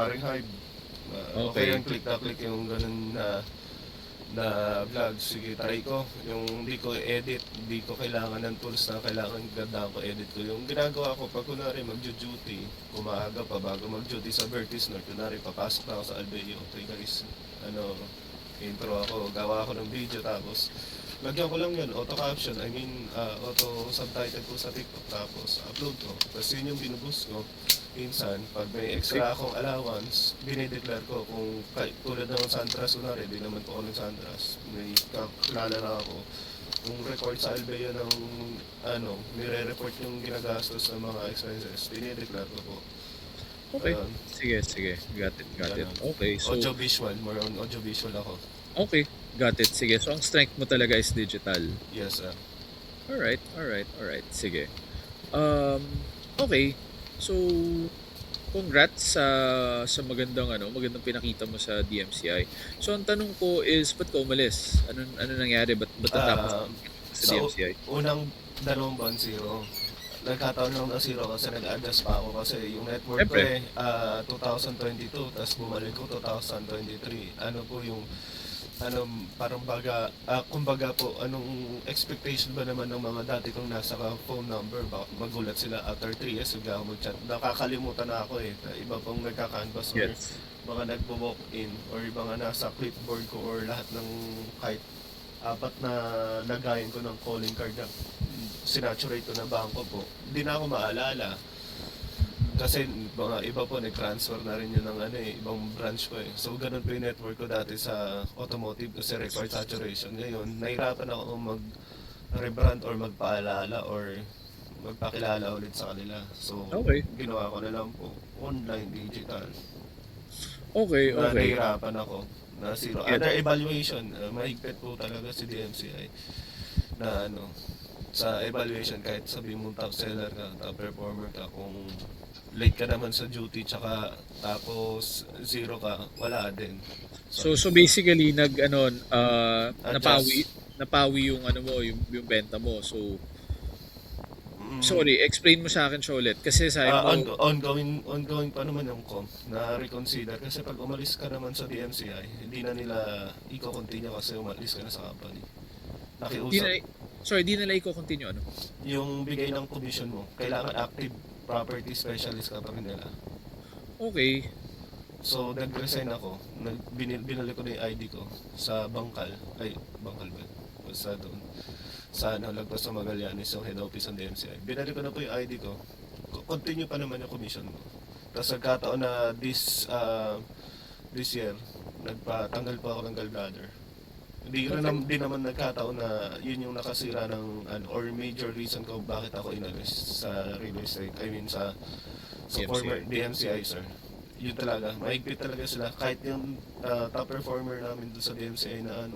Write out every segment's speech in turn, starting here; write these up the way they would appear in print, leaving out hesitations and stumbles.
Fahrenheit. Okay Okay. yung click na click yung ganun na vlog. Sige, try ko. Yung di ko edit, di ko kailangan ng tools na kailangan ganda ko edit ko. Yung ginagawa ko, pag kunwari mag-duty, kumaaga pa bago mag-duty sa Vertis North, kunwari papasok na ako sa Albeo. Okay guys, ano, intro ako, gawa ako ng video, tapos lagyan ko lang yun, auto caption, auto subtitle ko sa TikTok, tapos upload ko. Tapos yun yung binuboost ko. Minsan, pag may Okay. extra akong allowance, dinideclare ko kung tulad ng Santras, kunwari, di naman po ako ng Santras, may kakilala na ako. Kung record sa Albea ng nire-report yung ginagastos ng mga expenses, dinideclare ko po. Okay. Ayun, Sige, sige. Got it, got it. ganun. Okay, so, Audio visual, more on audio visual ako. okay. Got it. Sige. So, ang strength mo talaga is digital. Yes, sir. Alright, alright, alright. Sige. Okay. So, congrats sa magandang pinakita mo sa DMCI. So, ang tanong ko is, ba't ka umalis? Ano nangyari? Ba't natapos Ah, sa sa DMCI? unang 2 buwan, zero. Nagkataon lang na zero kasi nag-adjust pa ako kasi yung network ko Siyempre. 2022, tapos bumalik ko 2023. Ano po yung ano, parang kumbaga po, anong expectation ba naman ng mga dati kong nasa phone number? Magulat sila after 3 years, huwag ako mag-chat. Nakakalimutan na ako eh. Iba pong nagka-canvas or Yes. mga nagbo-walk in or iba nga nasa clipboard ko or lahat ng kahit apat na lagayin ko ng calling card na sinaturate ko na bangko po. Hindi na ako maalala. Kasi mga iba po, nag-transfer na rin yun ng ibang branch ko eh. So, ganun po yung network ko dati sa automotive kasi required saturation. Ngayon, nahirapan ako mag-rebrand or magpaalala or magpakilala ulit sa kanila. So, Okay. ginawa ko na lang po, online, digital. Okay, Na okay. nahirapan ako na zero. Get. Under evaluation, mahigpit po talaga si DMCI na sa evaluation kahit sabihin mong top seller ka, top performer ka, kung late ka naman sa duty tsaka tapos zero ka, wala din. So, Sorry. so basically, napawi, Adjust. napawi yung ano mo, yung benta mo. So, Mm, sorry, explain mo sa akin siya ulit. Kasi sabi mo, ongoing pa naman yung comp na reconsider kasi pag umalis ka naman sa DMCI, hindi na nila i-continue kasi umalis ka na sa company. di na, Nakiusap. sorry, di nila i-continue, ano? Yung bigay ng commission mo, kailangan active property specialist ka pa rin nila. Okay. So, nag-resign ako. Binalik ko na yung ID ko sa Bangkal. Ay, Bangkal ba? Basta doon. Sa lagpas sa Magallanes, yung head office ng DMCI. Binalik ko na po yung ID ko. Continue pa naman yung commission ko. Tapos nagkataon na this year, nagpatanggal pa ako ng gallbladder. Okay. Di naman nagkataon na yun yung nakasira ng or major reason ko bakit ako inalis sa real estate. I mean sa former DMCI. DMCI, sir. Yun talaga, mahigpit talaga sila. Kahit yung top performer namin doon sa DMCI na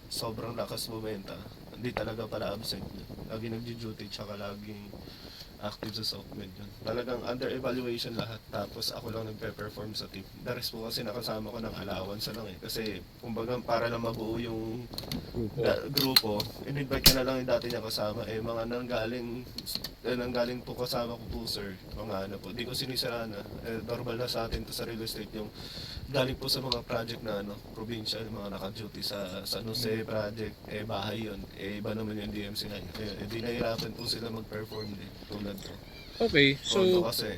sobrang lakas bumenta, hindi talaga pala absent yun. Lagi nagdi-duty tsaka laging active sa SOCMED yun. Talagang under evaluation lahat. Tapos ako lang nagpe-perform sa team. The rest po kasi nakasama ko ng allowance lang eh. Kasi kumbaga para lang mabuo yung Grupo. grupo, in-invite ka na lang yung dati niya kasama. Mga nanggaling po kasama ko po sir. Mga ano po, di ko sinisira na. Normal na sa atin to sa real estate yung galing po sa mga project na probinsya, mga naka-duty sa San Jose project, bahay yun. Iba naman yung DMC ngayon. Di nahirapan po sila mag-perform din, tulad ko. Okay. Although So, kasi,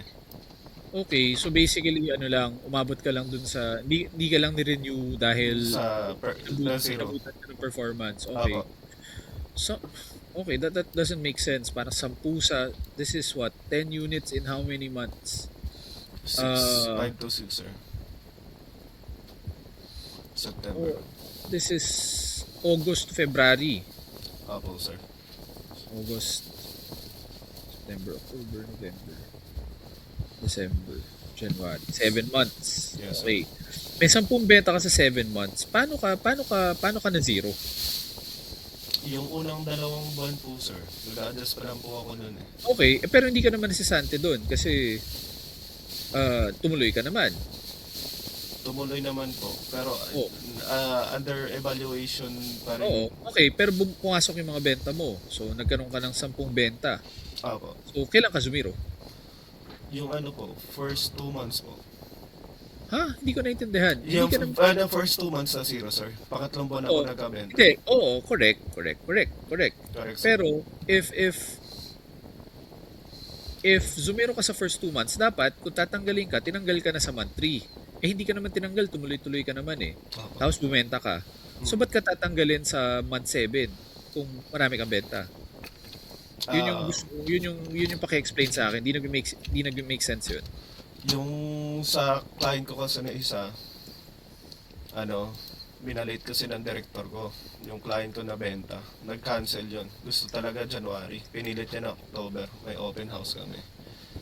okay. So, basically, ano lang, umabot ka lang dun sa, hindi ka lang ni-renew dahil na zero. nabutan ka ng performance. Okay. Apo, So, okay, that doesn't make sense. Parang 10 this is what, 10 units in how many months? 6, Uh, 5 to 6 sir. September. oh, this is August, February. Apo sir. August, September, October, November, December, January. 7 months. Yes sir. Okay. May 10 benta ka sa 7 months. Paano ka na zero? Yung unang 2 buwan po sir, nag-adjust pa lang po ako nun eh. Okay, pero hindi ka naman nasisante doon kasi tumuloy ka naman. Tumuloy naman po, pero Oh, under evaluation pa rin. oo. Okay, pero pumasok yung mga benta mo. So, nagkaroon ka ng 10 benta. Apo. So, kailan ka zumiro? Yung ano po, first 2 months po. Ha? Hindi ko naintindihan. Hindi Yung ka naman first 2 months na zero, sir. Pangatlong buwan ako oo, nagkabenta. hindi, oo, correct. Correct, sir. Pero if zumero ka sa first 2 months, dapat kung tatanggalin ka, tinanggal ka na sa month 3. Eh hindi ka naman tinanggal, tumuloy-tuloy ka naman eh. Opo. Tapos bumenta ka. So Mm. ba't ka tatanggalin sa month 7 kung marami kang benta? Yun yung Ah, gusto, yun yung paki-explain sa akin. Hindi nagme-make sense yun. yung sa client ko kasi na isa, ano, binalate kasi ng director ko, yung client ko na benta. Nag-cancel yun. Gusto talaga January. Pinilit niya na October. May open house kami.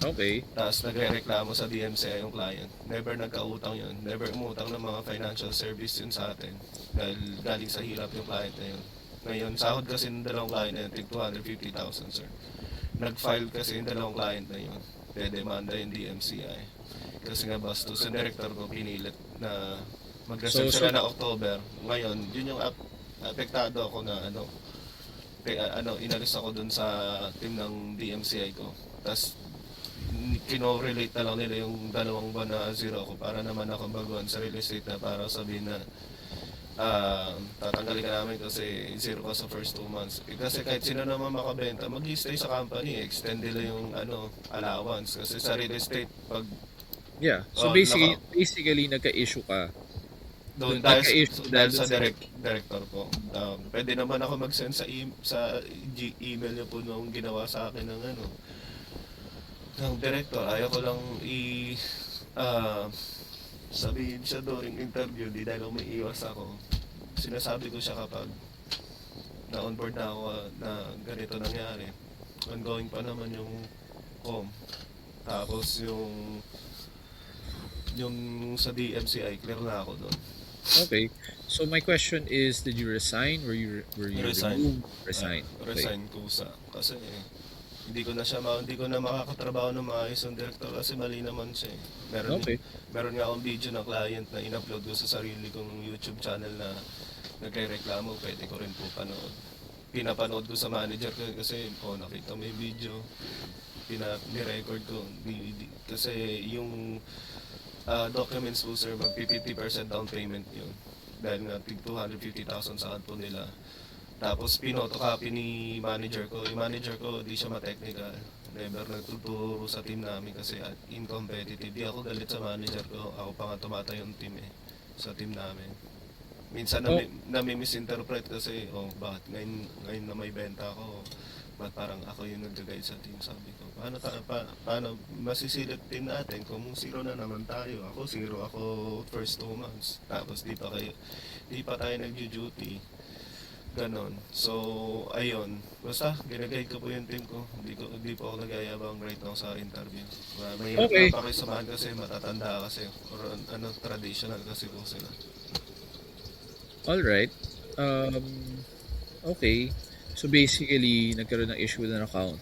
Okay. Tapos nagre-reklamo sa DMCI yung client. Never nagkautang yun. Never umutang ng mga financial service yun sa atin. Dahil galing sa hirap yung client na yun. Ngayon, sahod kasi ng dalawang client na yun, tig 250,000, sir. Nag-file kasi yung dalawang client na yun. Dedemanda yung DMCI. Kasi nga bastos, yung director ko pinilit na So, mag-reserve so, sila na October. Ngayon, yun yung apektado ako na inalis ako dun sa team ng DMCI ko. Tapos kino-relate na lang nila yung dalawang buwan na zero ako para naman ako baguhan sa real estate na para sabihin na tatanggalin ka namin kasi zero ka sa first 2 months. Kasi kahit sino naman makabenta, mag-stay sa company, extend nila yung allowance. Kasi sa real estate, pag yeah. So oh, naka, basically nagka-issue ka. doon Doon dahil, nagka-issue dahil dahil sa dun sa director po, pwede naman ako mag-send sa email niyo po nung ginawa sa akin ng director. Ayaw ko lang ah, sabihin siya during interview, di dahil may iwas ako. Sinasabi ko siya kapag na-onboard na ako na ganito nangyari. Ongoing pa naman yung com. Tapos yung sa DMCI, clear na ako doon. Okay. So my question is, did you resign? Were you Resign. removed? Resign. Okay. Resign kusa. Kasi hindi ko na makakatrabaho ng maayos yung director kasi mali naman siya eh. Okay. Meron nga akong video ng client na in-upload ko sa sarili kong YouTube channel na nagre-reklamo, pwede ko rin po panood. Pinapanood ko sa manager ko kasi nakita mo yung video, ni-record ko. Kasi yung documents po sir, mag 50% down payment yun. Dahil nga tig 250,000 sa kanto nila. Tapos pinotocopy ni manager ko. Yung manager ko, di siya ma-technical. Never nagtuturo sa team namin kasi incompetitive. Di ako galit sa manager ko. Ako pa nga tumatay yung team sa team namin. Minsan Oh, nami-misinterpret kasi, bakit ngayon na may benta ako, ba't parang ako yung nag-guide sa team, sabi ko. Paano masisilip team natin kung zero na naman tayo? Ako zero ako first 2 months. Tapos di pa tayo nag-duty. Ganon. So, ayun. Basta, ginagay ko po yung team ko. Hindi po ako nag-ayabang right now sa interview. Mahirap okay. na pakisamahan kasi matatanda kasi. Or traditional kasi po sila. All right. Um, okay. So basically, nagkaroon ng issue with an account.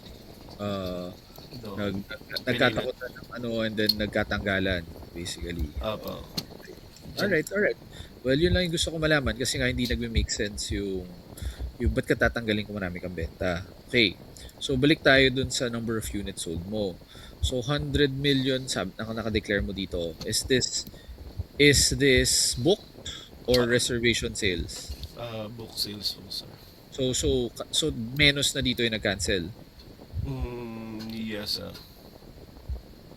Uh, Do, pinilit. nagkatakot na ng and then nagkatanggalan, basically. Apo. Okay. Diyan. Alright. Well, yun lang yung gusto ko malaman kasi nga hindi nagme-make sense yung ba't ka tatanggalin kung marami kang benta. Okay. So, balik tayo dun sa number of units sold mo. So, 100 million, naka-declare mo dito. Is this booked or reservation sales? Book sales po, sir. So menos na dito yung nag-cancel. Yes,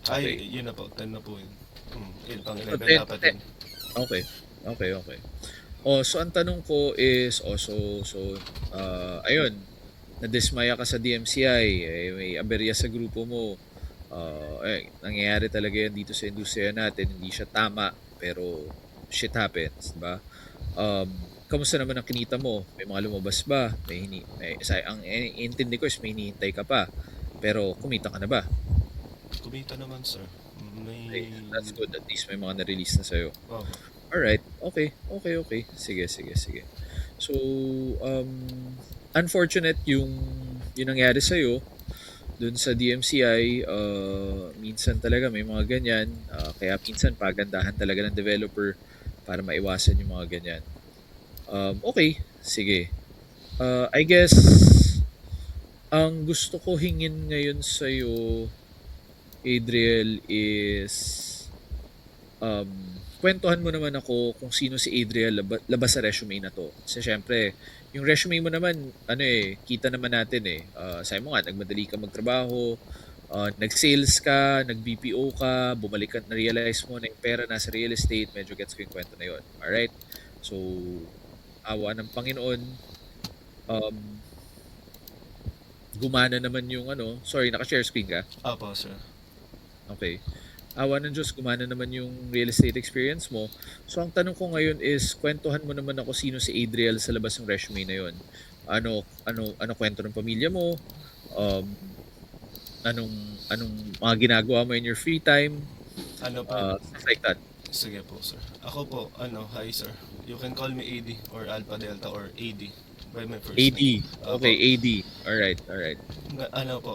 Ay, Okay. yun na po. 10 na po yun. Pang So 11 10, dapat 10. yun. Okay. Okay. So ang tanong ko is, ayun, nadismaya ka sa DMCI, may aberya sa grupo mo. Nangyayari talaga yan dito sa industriya natin, hindi siya tama, pero shit happens, di ba? Kamusta naman ang kinita mo? May mga lumabas ba? Ang intindi ko is may hinihintay ka pa. Pero kumita ka na ba? Kumita naman, sir. Okay, May... that's good. At least may mga na-release na sa'yo. Oh, Alright. Okay. Sige. So, unfortunate yung nangyari sa'yo dun sa DMCI. Minsan talaga may mga ganyan. Kaya minsan pagandahan talaga ng developer para maiwasan yung mga ganyan. Okay. Sige. I guess, ang gusto ko hingin ngayon sa'yo Adriel is kwentuhan mo naman ako kung sino si Adriel labas sa resume na to. Kasi syempre, yung resume mo naman, ano kita naman natin sabi mo nga, nagmadali ka magtrabaho, nag-sales ka, nag-BPO ka, bumalik ka, na-realize mo na yung pera nasa real estate, medyo gets ko yung kwento na yun. Alright? So, awa ng Panginoon, um, gumana naman yung sorry, naka-share screen ka? Apo, sir. Okay. Awa ng Diyos, gumana naman yung real estate experience mo. So, ang tanong ko ngayon is, kwentuhan mo naman ako sino si Adriel sa labas ng resume na yon. Ano kwento ng pamilya mo? Um, anong mga ginagawa mo in your free time? Ano po? Stuff like that. Sige po, sir. Ako po, hi, sir. You can call me AD or Alpha Delta or AD by my first AD. name. Okay, AD. Alright. Ano po,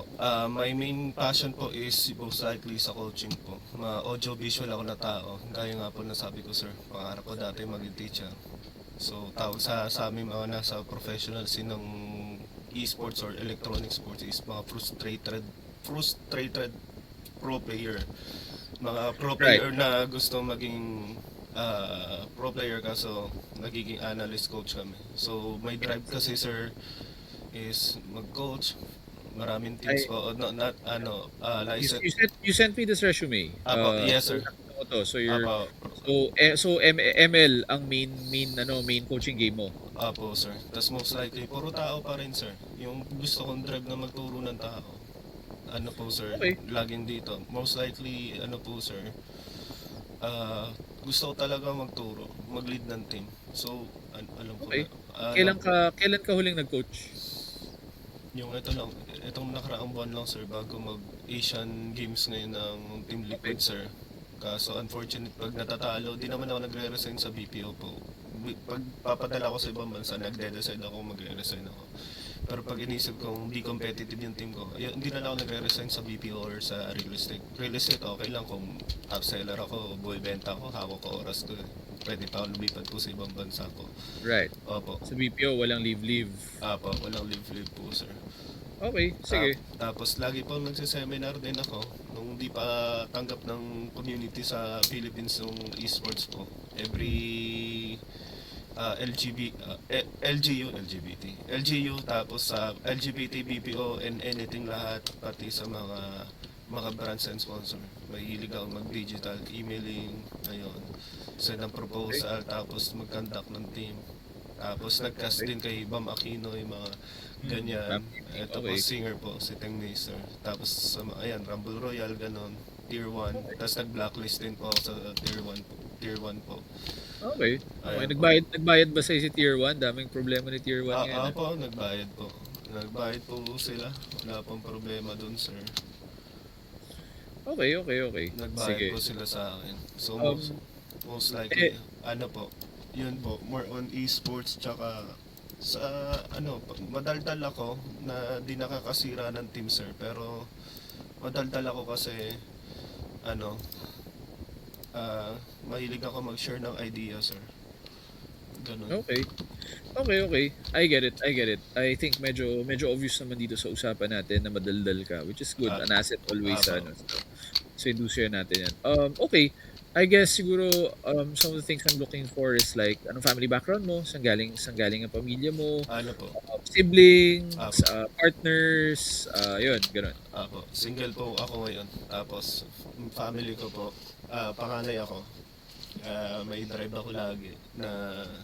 my main passion po is most likely sa coaching po. Audio-visual ako na tao. Gaya nga po nasabi ko, sir. Pangarap ko dati maging teacher. So, tawag sa amin mga nasa professional scene ng esports or electronic sports is mga frustrated pro player. Mga pro Right. player na gusto maging pro player kaso nagiging analyst coach kami. So, my drive kasi, sir, is mag-coach. Maraming teams I, po. No, not, license. you sent me this resume. Apo, yes, sir. Nakita ko to. So, you're, Apo, ML ang main coaching game mo. apo, sir. Tapos most likely, puro tao pa rin, sir. Yung gusto kong drive na magturo ng tao. Ano po, sir, Okay. laging dito. Most likely, ano po, sir, gusto ko talaga magturo, mag-lead ng team. So, alam ko Okay. na. Kailan ka huling nag-coach? Yung itong nakaraang buwan lang, sir, bago mag-Asian Games ngayon ng Team Liquid, sir. Kaso unfortunate, pag natatalo, di naman ako nagre-resign sa BPO po. Pag papadala ko sa ibang bansa, nagde-decide ako magre-resign ako. Pero pag inisip kong di competitive yung team ko, hindi na lang ako nagre-resign sa BPO or sa real estate. Real estate, okay lang kung top seller ako, buhay benta ako, hawak ko oras ko. Pwede pa ako lumipat po sa ibang bansa ko. Right. Opo. Sa BPO, walang leave. Apo, walang live po, sir. Okay, sige. Tapos lagi po nagsiseminar din ako nung di pa tanggap ng community sa Philippines yung esports po. Every LGU tapos sa LGBT, BPO and anything lahat pati sa mga brands and sponsor. Mahilig ako mag-digital emailing, ayun. Send ng proposal tapos mag-conduct ng team. Tapos nag-cast din kay Bam Aquino yung mga ganyan. Ito po, Okay. singer po, si Teng Macer. Tapos, ayan, Rumble Royale, ganon. Tier 1. Tapos nag-blacklist din po ako sa Tier 1 po. Tier 1 po. Okay. Ayan po. Nagbayad ba sa'yo si Tier 1? Daming problema ni Tier 1 ngayon. Po, nagbayad po. Nagbayad po sila. Wala pong problema dun, sir. Okay. Nagbayad Sige. po sila sa akin. So, Um, most likely, ano po, yun po, more on esports, tsaka sa, madaldal ako na di nakakasira ng team, sir. Pero, madaldal ako kasi, ano, mahilig ako mag-share ng idea, sir. Ganun. Okay. I get it. I think medyo obvious naman dito sa usapan natin na madaldal ka, which is good. An asset always sa Apo. sa industriya natin yan. Okay. I guess siguro some of the things I'm looking for is like anong family background mo, saan galing ang pamilya mo, Ano po? siblings, Apo. partners, yun, ganun. Apo. Single po ako ngayon. Tapos, family ko po, panganay ako. May drive ako lagi na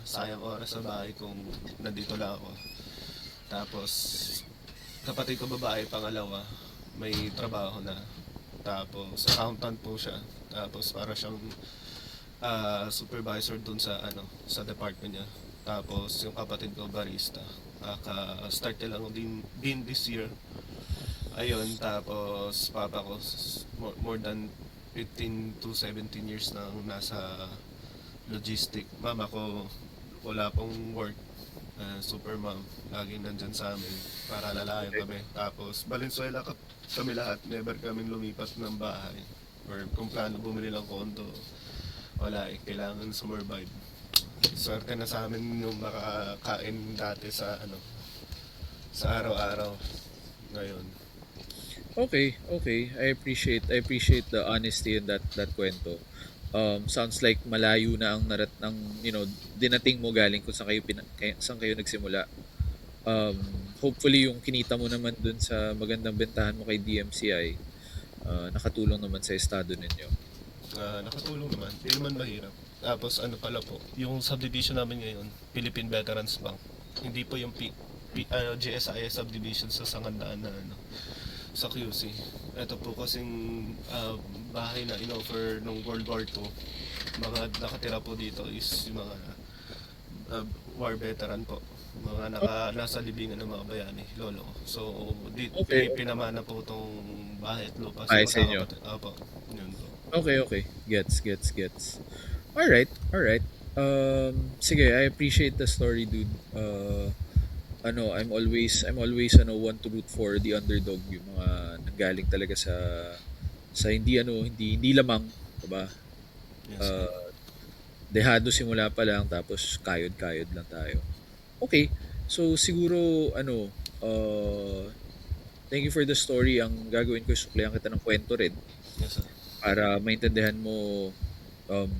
sayang oras sa bahay kung nandito lang ako. Tapos, kapatid ko babae, pangalawa, may trabaho na. Tapos, accountant po siya. Tapos, para siyang supervisor dun sa, sa department niya. Tapos, yung kapatid ko, barista. Kaka-start niya lang din this year. Ayun, tapos papa ko more than 15 to 17 years nang nasa logistic. Mama ko wala pong work. Super mom, laging nandyan sa amin para lalayan kami. Tapos Valenzuela kami lahat, never kaming lumipat ng bahay. Or kung plano bumili ng kondo, wala kailangan survive. Swerte na sa amin yung makakain dati sa sa araw-araw ngayon. Okay, okay. I appreciate the honesty in that kwento. Sounds like malayo na ang dinating mo galing kung saan kayo nagsimula. Hopefully yung kinita mo naman dun sa magandang bentahan mo kay DMCI, nakatulong naman sa estado ninyo. Nakatulong naman, hindi naman mahirap. Tapos ano pala po, yung subdivision namin ngayon, Philippine Veterans Bank. Hindi po yung GSIS subdivision sa Sangandaan na sa QC. Ito po kasing bahay na in-offer nung World War II. Mga nakatira po dito is yung mga war veteran po. Mga nasa libingan ng mga bayani, lolo ko. So, Okay, pinamana po itong bahay at lupa sa bahay sa inyo. magkakapatid. Apo, yun po. Okay, okay. Gets. Alright, alright. Sige, I appreciate the story, dude. I'm always one to root for the underdog, yung mga nanggaling talaga sa hindi lamang, 'di ba? Yes, sir. Uh, Dehado simula pa lang tapos kayod-kayod lang tayo. Okay. So siguro thank you for the story. Ang gagawin ko, suklihan kita ng kwento rin Yes, sir. para maintindihan mo um,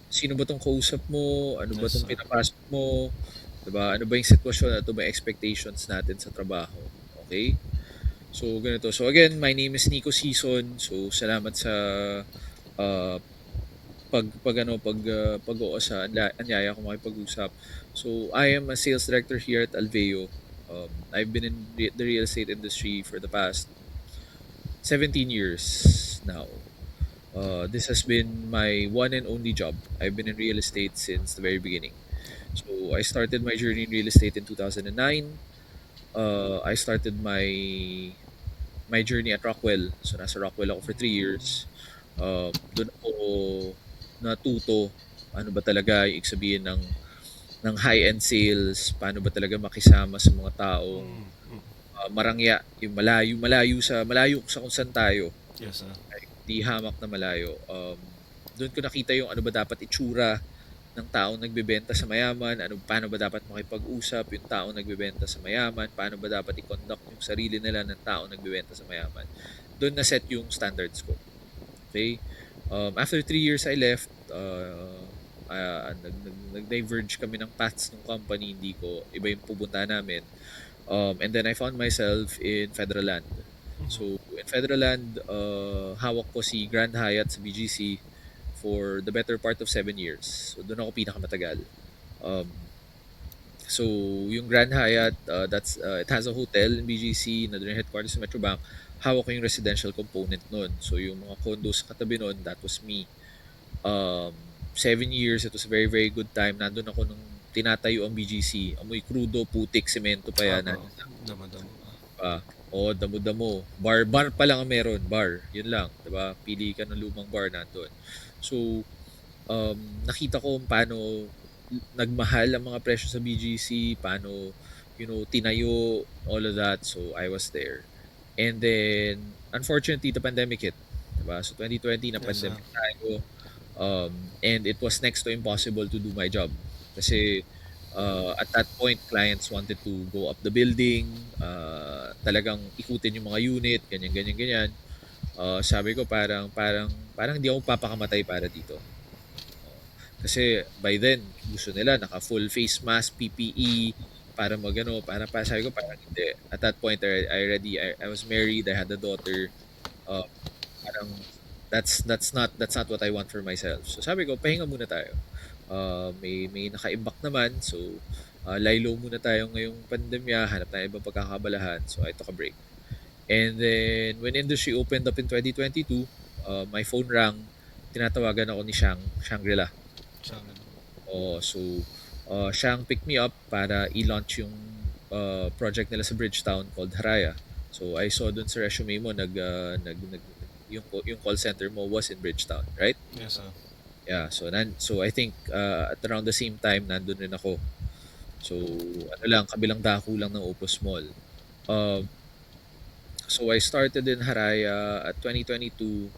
sino ba tong kausap mo, ano ba Yes, tong sir. pinapasok mo, 'di ba? Ano ba yung sitwasyon, ano ba yung expectations natin sa trabaho. Okay? So ganito. So again, my name is Nico Season. So salamat sa uh, pag-oo sa anyaya ko makipag-usap. So I am a sales director here at Alveo. I've been in the real estate industry for the past 17 years now. This has been my one and only job. I've been in real estate since the very beginning. So I started my journey in real estate in 2009. I started my journey at Rockwell. So nasa Rockwell ako for 3 years. Doon ako natuto ano ba talaga yung ibig sabihin ng high-end sales, paano ba talaga makisama sa mga taong Mm, mm. marangya, yung malayo sa kung saan tayo. Yes, sir. Like, di hamak na malayo. Doon ko nakita yung ano ba dapat itsura ng taong nagbebenta sa mayaman, paano ba dapat makipag-usap yung taong nagbebenta sa mayaman, paano ba dapat i-conduct yung sarili nila ng taong nagbebenta sa mayaman. Doon na set yung standards ko. Okay? After 3 years I left, nag-diverge kami ng paths ng company, hindi ko, iba yung pupunta namin. And then I found myself in Federal Land. So, in Federal Land, hawak ko si Grand Hyatt sa BGC for the better part of 7 years. So, doon ako pinakamatagal. Um, so, yung Grand Hyatt, it has a hotel in BGC na doon yung headquarters sa Metrobank. Hawak ko yung residential component nun. So, yung mga condos sa katabi nun, that was me. Um, 7 years, it was a very, very good time. Nandun ako nung tinatayo ang BGC. Amoy crudo, putik, semento pa yan. Apo, damo-damo. Oo, damo-damo. Bar pa lang ang meron, bar. Yun lang, 'di ba? Pili ka ng lumang bar nandoon. So, nakita ko kung paano nagmahal ang mga presyo sa BGC, paano tinayo, all of that. So, I was there. And then, unfortunately, the pandemic hit. 'Di ba? So, 2020 na Yes, sir. pandemic tayo. And it was next to impossible to do my job. Kasi at that point, clients wanted to go up the building, talagang ikutin yung mga unit, ganyan, ganyan, ganyan. Sabi ko parang di ako papakamatay para dito. Kasi by then, gusto nila naka full face mask, PPE, para magano, para sabi ko parang hindi. At that point, I was married, I had a daughter. Uh, Parang that's not what I want for myself. So sabi ko, pahinga muna tayo. May nakaimbak naman, so lie low muna tayo ngayong pandemya, hanap tayo ibang pagkakabalahan. So I took a break. And then when industry opened up in 2022, my phone rang, tinatawagan ako ni Shangri-La. Sabi. So Shang picked me up para i-launch yung project nila sa Bridgetown called Haraya. So I saw dun sa resume mo yung call center mo was in Bridgetown, right? Yes, sir. Yeah, so I think at around the same time nandun rin ako. So ano lang, kabilang dako lang ng Opus Mall. Um so I started in Haraya at 2022.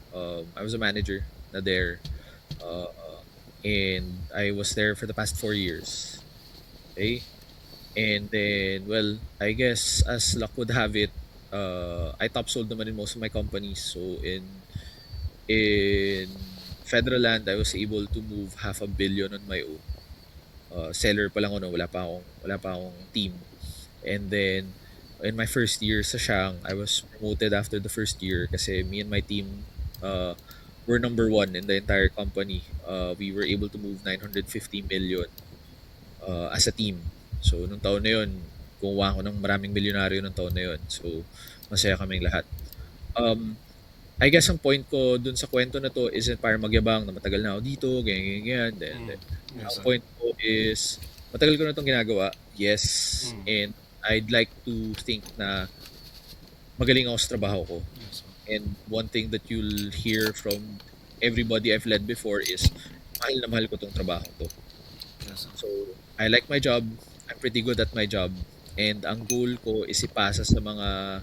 I was a manager na there. Uh, and I was there for the past 4 years. Okay? And then, well, I guess as luck would have it, I top sold naman in most of my companies. So in Federal Land, I was able to move $500 million on my own. Seller pa lang ako, no? Wala pa akong team. And then in my first year sa Shang, I was promoted after the first year kasi me and my team were number one in the entire company. We were able to move 950 million as a team. So nung taon na yun, kumuha ako ng maraming milyonaryo nung taon na yun. So masaya kaming lahat. Um, I guess ang point ko dun sa kwento na to isn't para magyabang na matagal na ako dito, ganyan, ganyan. Then, Yes, ang sir. point ko is, matagal ko na itong ginagawa, yes, Mm. and I'd like to think na magaling ako sa trabaho ko. Yes, sir. And one thing that you'll hear from everybody I've led before is, mahal na mahal ko tong trabaho to. Yes, sir. So, I like my job, I'm pretty good at my job, and ang goal ko is ipasa sa mga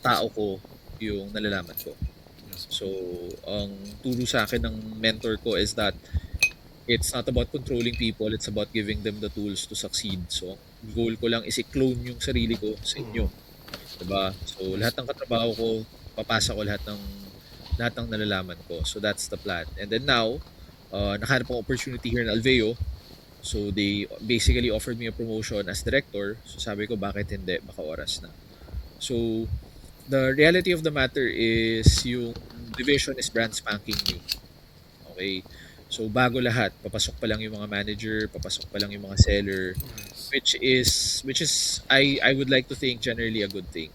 tao ko yung nalalaman ko. Yes, sir. So, ang turo sa akin ng mentor ko is that it's not about controlling people, it's about giving them the tools to succeed. So, ang goal ko lang is i-clone yung sarili ko sa inyo. Diba? So, lahat ng katrabaho ko, papasa ko lahat ng nalalaman ko. So, that's the plan. And then now, nakahanap akong opportunity here in Alveo. So, they basically offered me a promotion as director. So, sabi ko, bakit hindi? Baka oras na. So, the reality of the matter is yung division is brand spanking new. Okay? So, bago lahat. Papasok pa lang yung mga manager, papasok pa lang yung mga seller, Yes. which is I would like to think generally a good thing.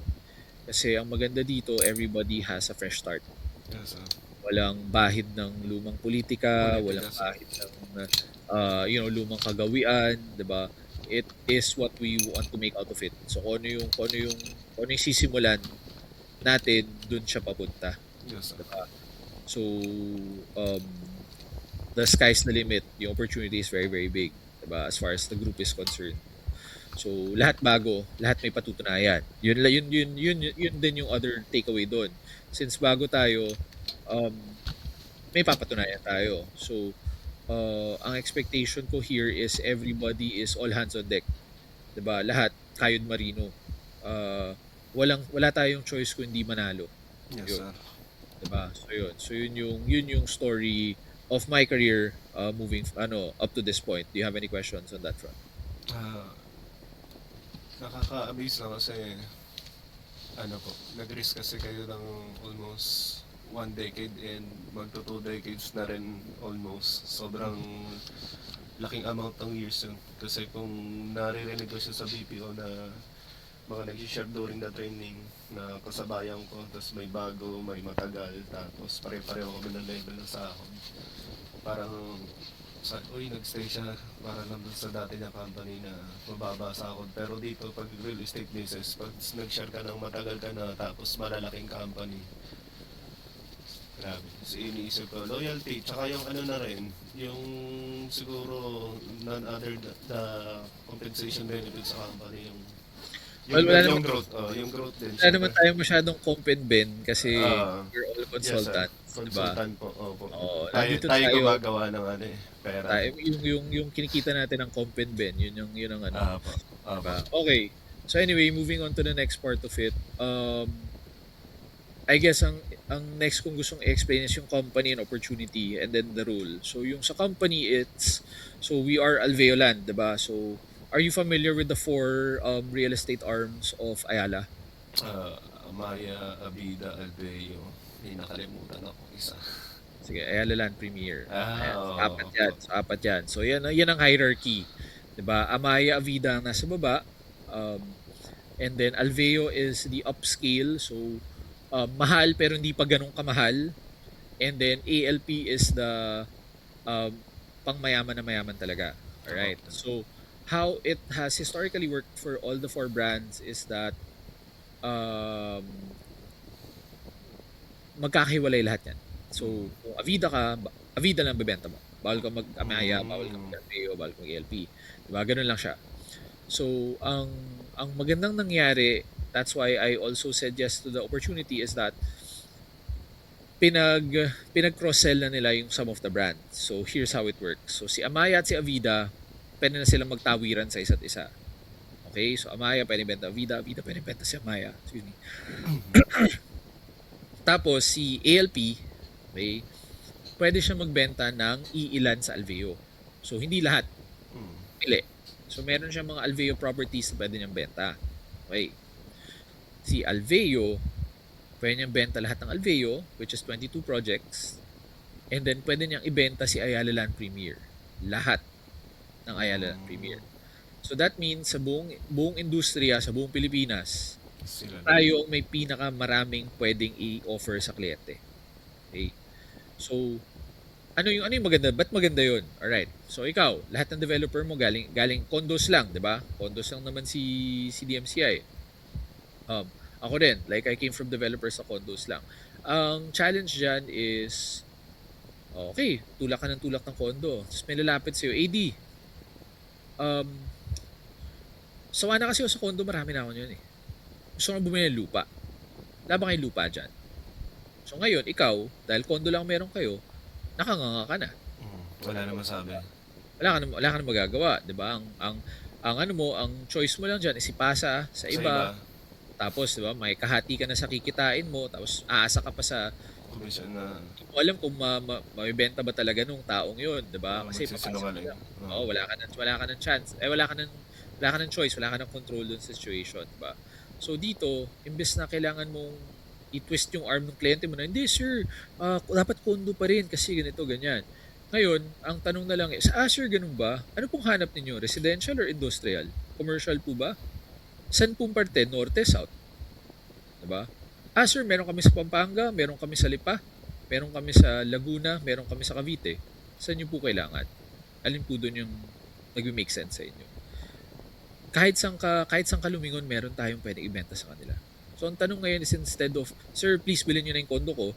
Kasi ang maganda dito, everybody has a fresh start. Yes, sir. Walang bahid ng lumang politika, Politika, walang sir. bahid ng lumang kagawian, 'di ba? It is what we want to make out of it. So kung ano yung sisimulan natin, dun siya papunta. Yes, sir. Diba? So, um, the sky's the limit. Yung opportunity is very, very big. Diba? As far as the group is concerned. So, lahat bago, lahat may patutunayan. Yun din yung other takeaway doon. Since bago tayo, um, may papatunayan tayo. So, ang expectation ko here is everybody is all hands on deck. 'Di ba? Lahat kayod marino. Wala tayong choice kung hindi manalo. Yes, Yun, sir. 'di ba? So yun yung story of my career moving up to this point. Do you have any questions on that front? Ah, nakaka-amaze lang kasi nag-risk kasi kayo ng almost 1 decade and magto 2 decades na rin almost. Sobrang laking amount ng years yun. Kasi kung naririnig ko siya sa BPO na mga nag-share during the training na kasabayan ko, tapos may bago, may matagal, tapos pare-pareho kami ng level ng sahod. Parang nag-stay siya para nandun sa dati na company na mababa sahod. Pero dito, pag real estate business, pag nag-share ka ng matagal ka na, tapos malalaking company, grabe. So, iniisip ko, loyalty, tsaka yung na rin, yung siguro non-other the compensation benefits sa company, Well, wala naman, yung growth, yung growth din. wala naman tayo masyadong comp and ben kasi Ah, we're all yes, sir. consultants, 'di ba? Consultant po, opo. Oo, Tayo, nandito tayo tayo, gumagawa ng pera. yung kinikita natin ng comp and ben, yun ang Po, 'di po. ba? Okay. So anyway, moving on to the next part of it. I guess ang next kong gustong i-explain is yung company and opportunity and then the role. So yung sa company, so we are Alveoland, 'di ba? So are you familiar with the four real estate arms of Ayala? Ah, Amaya, Abida, Albeo. May nakalimutan ako isa. Sige, Ayala Land Premier. Ayan, so apat Oo. yan. So apat yan. So yan ang hierarchy. 'Di ba? Amaya, Avida ang nasa baba. And then Alveo is the upscale. So mahal pero hindi pa ganun kamahal. And then ALP is the um, pangmayaman na mayaman talaga. Alright. So how it has historically worked for all the four brands is that um, magkakahiwalay lahat yan. So kung Avida lang bebenta mo. Bawal ka mag-Amaya, bawal ka mag-Alveo, bawal ka mag-ALP. Diba? Ganun lang siya. So ang magandang nangyari, that's why I also said yes to the opportunity, is that pinag-cross-sell na nila yung some of the brands. So here's how it works. So si Amaya at si Avida, pwede na silang magtawiran sa isa't isa. Okay? Okay? So, Amaya, pwede benta Vida. Vida, pwede benta si Amaya. Excuse me. Tapos, si ALP, okay, pwede siya magbenta ng iilan sa Alveo. So, hindi lahat. Mm. Pili. So, meron siyang mga Alveo properties na pwede niyang benta. Okay. Si Alveo, pwede niyang benta lahat ng Alveo, which is 22 projects. And then, pwede niyang ibenta si Ayala Land Premier. Lahat ng Ayala Land Premier. So, that means sa buong industriya, sa buong Pilipinas, Sila na. tayo may pinakamaraming pwedeng i-offer sa kliyente. Okay? So, ano yung maganda? Ba't maganda yun? Alright. So, ikaw, lahat ng developer mo galing condos lang, di ba? Condos lang naman si DMCI. Ako din, like I came from developers sa condos lang. Ang challenge dyan is, okay, tulak ka ng condo. Tapos may lalapit sa'yo, AD, sawa na kasi ako sa condo, marami na ako yun eh. Gusto ko bumili ng lupa. Wala ba kayong lupa dyan? So ngayon, ikaw, dahil condo lang meron kayo, nakanganga ka na. Wala naman sabi. Wala ka na magagawa, 'di ba? Ang ano mo, ang choice mo lang diyan is ipasa sa iba. Tapos 'di ba, may kahati ka na sa kikitain mo, tapos aasa ka pa sa commission na. Alam kung mabibenta ba talaga nung taong 'yon, 'di ba? Kasi magsisinungaling. wala ka ng chance. Wala ka ng choice, wala ka ng control dun sa situation, 'di ba? So dito, imbes na kailangan mong i-twist yung arm ng kliyente mo na, hindi sir, dapat condo pa rin kasi ganito, ganyan. Ngayon, ang tanong na lang is, sir, ganun ba? Ano pong hanap ninyo? Residential or industrial? Commercial po ba? Saan pong parte? Norte, South? Diba? Sir, meron kami sa Pampanga, meron kami sa Lipa, meron kami sa Laguna, meron kami sa Cavite. Saan nyo po kailangan? Alin po doon yung nag-make sense sa inyo? Kahit saan ka lumingon, meron tayong pwedeng ibenta sa kanila. So, ang tanong ngayon is instead of, sir, please bilhin nyo na yung condo ko,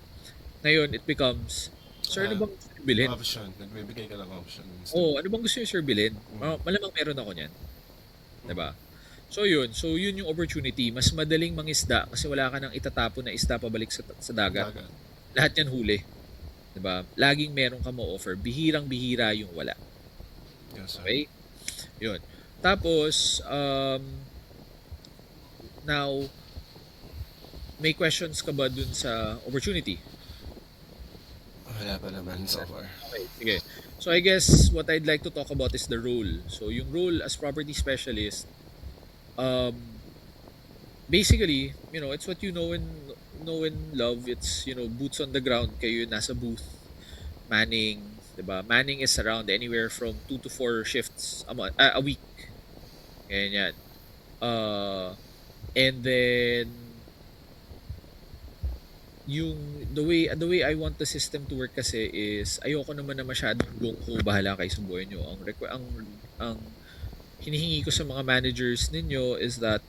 ngayon, it becomes, sir, ano bang gusto nyo bilhin? Option. Nagbibigay ka ng option. Ano bang gusto nyo, sir, bilhin? Malamang meron ako niyan. Diba? So, yun yung opportunity. Mas madaling mangisda kasi wala ka nang itatapon na isda pabalik sa dagat. Lahat yan huli. Diba? Laging meron ka ma-offer. Bihirang-bihira yung wala. Yes, sir. Okay? Yun. Tapos, now, may questions ka ba dun sa opportunity? Wala pa naman so far. Okay, sige. So I guess what I'd like to talk about is the role. So yung role as property specialist, basically, it's what you know and love. It's, boots on the ground. Kayo nasa booth, manning, diba? Manning is around anywhere from 2 to 4 shifts a week. Ganyan. And then the way I want the system to work kasi is ayoko naman na masyadong bahala kayo sa buhay nyo. Ang hinihingi ko sa mga managers ninyo is that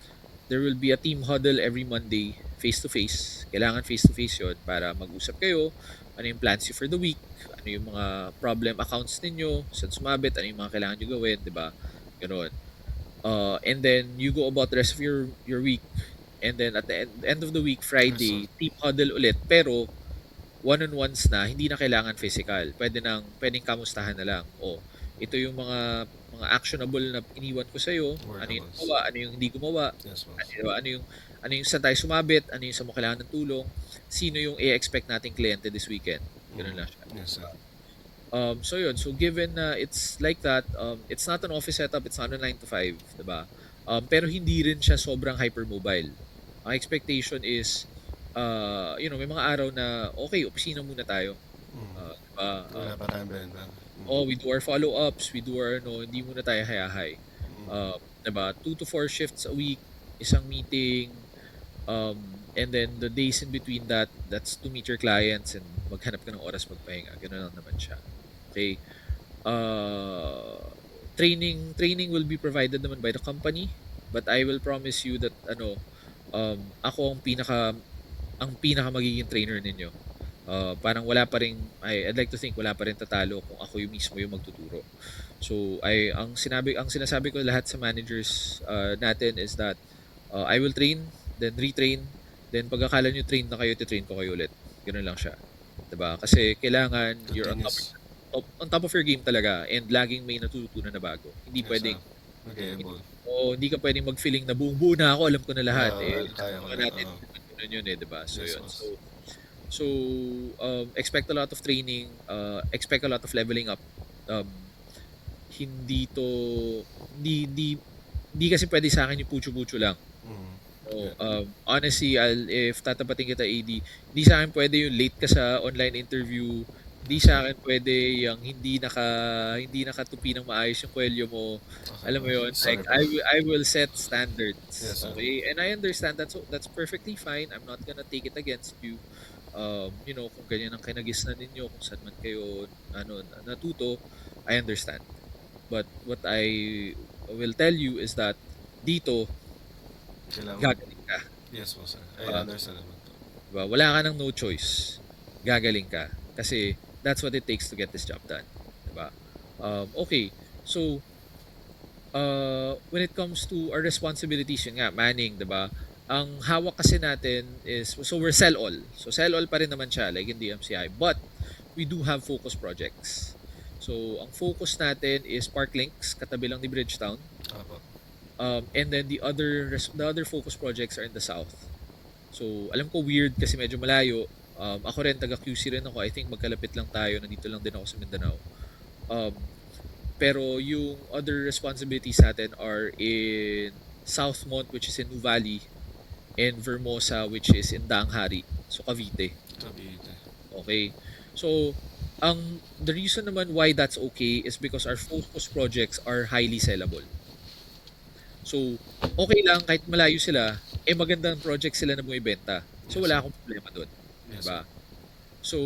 there will be a team huddle every Monday face to face. Kailangan face to face 'yon para mag-usap kayo. Ano yung plans nyo for the week? Ano yung mga problem accounts ninyo? Saan sumabit? Ano yung mga kailangan nyo gawin? Diba? Ganoon. And then you go about the rest of your week. And then at the end of the week, Friday, team huddle ulit. Pero one-on-ones na, hindi na kailangan physical. Pwedeng kamustahan na lang. Ito yung mga actionable na iniwan ko sa'yo. Ano yung gumawa, ano yung hindi gumawa. Yes, ano yung saan tayo sumabit, ano yung saan mo kailangan ng tulong. Sino yung i-expect nating kliyente this weekend. Ganun lang siya. Yes, sir. So yun, so given na it's like that, it's not an office setup, it's not a 9 to 5, diba? Pero hindi rin siya sobrang hypermobile. Ang expectation is, may mga araw na, okay, opisina muna tayo. Diba? Wala pa tayong benta. We do our follow-ups, we do our, hindi muna tayo hayahay. Diba? 2 to 4 shifts a week, isang meeting, and then the days in between that's to meet your clients and maghanap ka ng oras magpahinga. Ganoon lang naman siya. Okay? Training will be provided naman by the company, but I will promise you that ako ang pinaka magiging trainer ninyo. Parang wala pa ring I'd like to think wala pa rin tatalo kung ako yung mismo yung magtuturo. So ang sinasabi ko lahat sa managers natin is that I will train, then retrain, then pag akala nyo train na kayo, titrain ko kayo ulit. Ganoon lang siya. 'Di ba? Kasi kailangan you're on top of your game talaga and laging may natututunan na bago. Hindi pwedeng mag-evolve. O hindi ka pwedeng mag-feeling na buong-buo na ako, alam ko na lahat. Kaya ko Naman na. natin, ganun yun eh, 'di ba? So Yes, yun. boss. So expect a lot of training, expect a lot of leveling up. Um, hindi to, hindi, hindi, hindi kasi pwede sa akin yung pucho-pucho lang. Mm. So, Yeah. honestly, if tatapatin kita, AD, hindi sa akin pwede yung late ka sa online interview. Hindi Yes, sa sir. akin pwede yung hindi nakatupi ng maayos yung kwelyo mo. Okay, Alam mo boss. yun, Sorry, like bro. I will set standards, Yes, sir. okay? And I understand that, so that's perfectly fine. I'm not gonna take it against you. Kung ganyan ang kinagisnan ninyo, kung saan man kayo natuto, I understand. But what I will tell you is that dito Kailangan. gagaling ka. Yes, boss, sir. I Diba? understand naman to. Diba? Wala ka ng no choice. Gagaling ka. Kasi that's what it takes to get this job done. Diba? Okay. So, when it comes to our responsibilities, yun nga, manning, diba? Ang hawak kasi natin is, so we're sell all. So sell all pa rin naman siya, like in DMCI. But, we do have focus projects. So, ang focus natin is Parklinks, katabi lang ni Bridgetown. Apo. And then the other focus projects are in the south. So, alam ko weird kasi medyo malayo. Ako rin, taga QC rin ako. I think magkalapit lang tayo. Nandito lang din ako sa Mindanao. Um, pero yung other responsibilities natin are in Southmont, which is in Nuvali, and Vermosa, which is in Danghari. So, Cavite. Cavite. Okay? So, the reason naman why that's okay is because our focus projects are highly sellable. So, okay lang kahit malayo sila, magandang project sila na bumibenta. So, Yes, wala sir. akong problema doon. Yes, Diba? sir. So,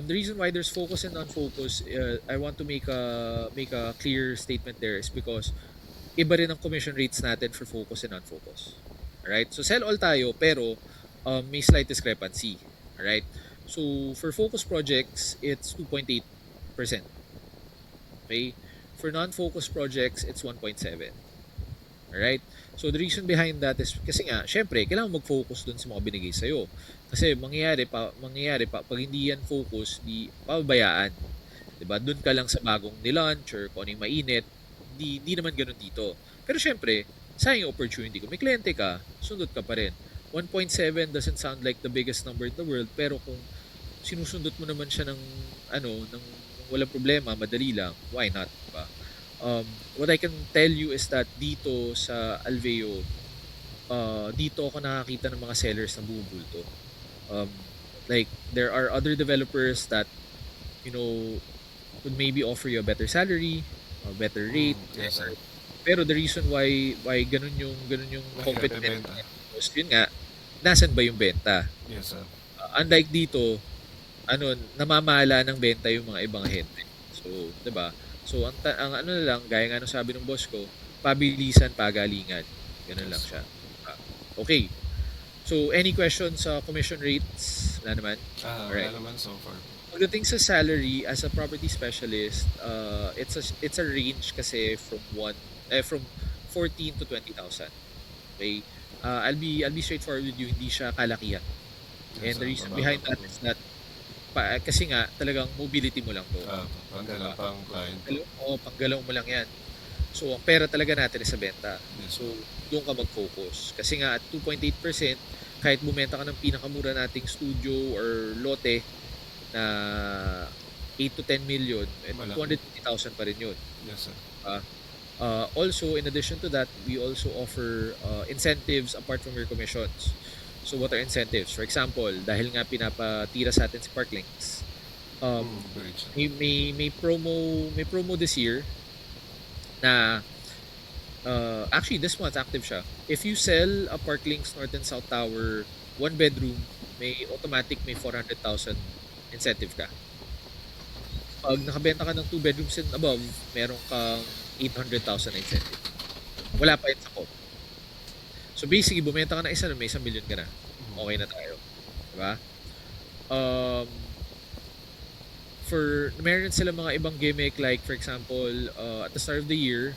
the reason why there's focus and non-focus, I want to make a clear statement there is because iba rin ang commission rates natin for focus and non-focus. Alright? So, sell all tayo, pero may slight discrepancy. Alright? So, for focus projects, it's 2.8%. Okay? For non-focus projects, it's 1.7%. Alright? So, the reason behind that is kasi nga, syempre, kailangan mag-focus dun sa mga binigay sa'yo. Kasi mangyayari pa, pag hindi yan focus, di pababayaan. Diba? Dun ka lang sa bagong nilunch or kung ano yung mainit. Di naman ganun dito. Pero syempre, sayang yung opportunity. Kung may kliyente ka, sundot ka pa rin. 1.7 doesn't sound like the biggest number in the world, pero kung sinusundot mo naman siya ng walang problema, madali lang, why not, diba? What I can tell you is that dito sa Alveo, dito ako nakakita ng mga sellers na bumubulto. Like, there are other developers that, would maybe offer you a better salary, a better rate. Yes, sir. Pero the reason why ganun yung Mahirap competitive ibenta. is yun nga, nasan ba yung benta? Yes, sir. Unlike dito, namamala ng benta yung mga ibang ahente. So, 'di ba? So, ang ano na lang, gaya nga ng sabi ng boss ko, pabilisan, pagalingan. Ganun lang siya. Okay. So, any questions sa commission rates? Wala naman? Wala Alright. naman so far. Pagdating sa salary as a property specialist, it's a range kasi from 14 to 20,000. Okay? I'll be straightforward with you, hindi siya kalakihan. And Yes, the sir. reason behind that is that kasi nga talagang mobility mo lang to. Panggala pang client. Panggalaw mo lang yan. So, ang pera talaga natin is sa benta. Yes, So, doon ka mag-focus. Kasi nga at 2.8%, kahit bumenta ka ng pinakamura nating studio or lote na 8 to 10 million, Malaki. 250,000 pa rin yun. Yes, sir. Also, in addition to that, we also offer incentives apart from your commissions. So, what are incentives? For example, dahil nga pinapatira sa atin si Parklinks, Bridge. may promo this year na actually this month active siya. If you sell a Parklinks North and South Tower 1 bedroom, may 400,000 incentive ka. Pag nakabenta ka ng 2 bedrooms and above, meron kang 800,000 na incentive. Wala pa yun sa co. So basically, bumenta ka na isa, may 1 million ka na. Okay na tayo. Diba? Meron sila mga ibang gimmick, like for example, at the start of the year,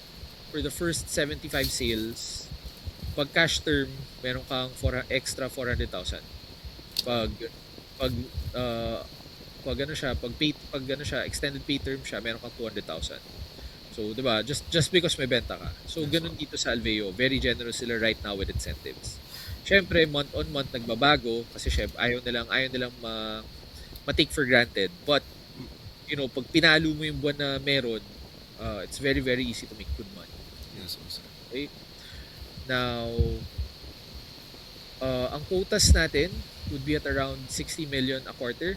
for the first 75 sales, pag cash term, meron kang extra 400,000. Pag extended pay term siya, meron kang 200,000. So, 'di ba? Just because may benta ka. So, Yes, ganun dito sa Alveo. Very generous sila right now with incentives. Syempre, month on month nagbabago kasi syempre ayaw nilang ma-take for granted. But, pag pinalo mo yung buwan na meron, it's very very easy to make good money. yes po, sir. Okay? Now, ang quotas natin would be at around 60 million a quarter.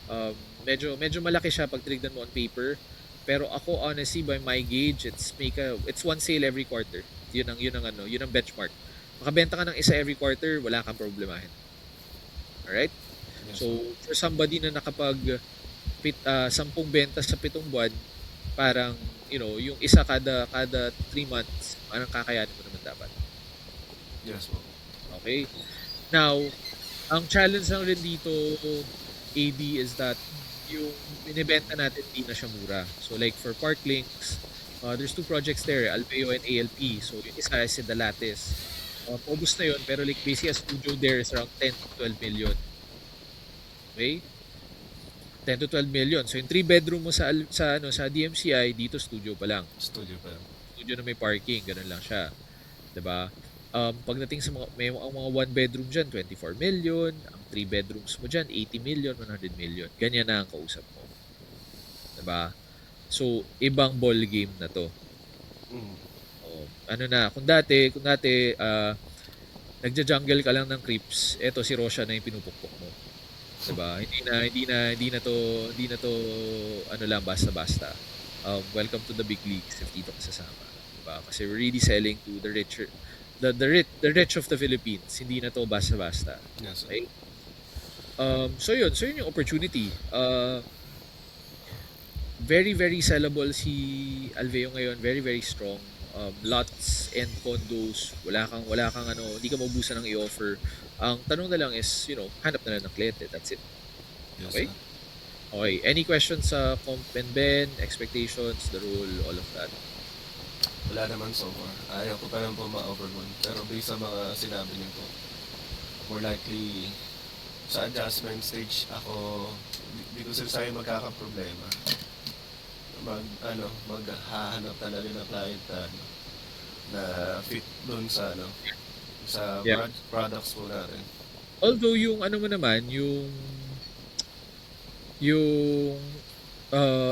Um, medyo malaki siya pag tinignan mo on paper. Pero ako honestly by my gauge, it's one sale every quarter. Yun ang benchmark. Makabenta ka ng isa every quarter, wala kang problemahin. Alright? Yes, So, for somebody na nakapag 10 benta sa 7 buwan, parang yung isa kada 3 months, parang kakayanin mo naman dapat. yes po. Okay? Now, ang challenge lang rin dito, AD, is that yung binibenta natin di na siya mura. So like for Parklinks, there's 2 projects there, Alveo and ALP. So yung isa is in the Lattice. Paubos na yun, pero like basically a studio there is around 10 to 12 million. Okay? 10 to 12 million. So yung 3 bedroom mo sa DMCI, dito studio pa lang. Studio pa. Studio na may parking, ganun lang siya. 'Di ba? Pagdating sa ang mga 1 bedroom diyan 24 million, ang 3 bedrooms mo diyan 80 million, 100 million. Ganyan na ang kausap mo. 'Di ba? So ibang ball game na 'to. Mm. Kung dati nagja-jungle ka lang ng creeps, eto si Rosha na yung pinupukpok mo. 'Di ba? Hindi na to ano lang basta-basta. Welcome to the big leagues if dito ka sasama. 'Di ba? Kasi we're really selling to the rich of the Philippines. Hindi na to basta-basta. Yes, sir. Okay? So yun yung opportunity. Very very sellable si Alveo ngayon, very very strong. Lots and condos, wala kang hindi ka maubusan ng i-offer. Ang tanong na lang is, hanap na lang ng kliyente. That's it. Yes, Okay? sir. Okay. Any questions sa comp and ben, expectations, the role, all of that? Wala naman so far. Ayaw ko pa lang po ma-overwhelm. Pero based sa mga sinabi niyo po, more likely sa adjustment stage ako, di ko sa'yo magkakaproblema. Maghahanap talaga ng client na fit dun sa Yeah. products po natin. Although yung ano mo naman, yung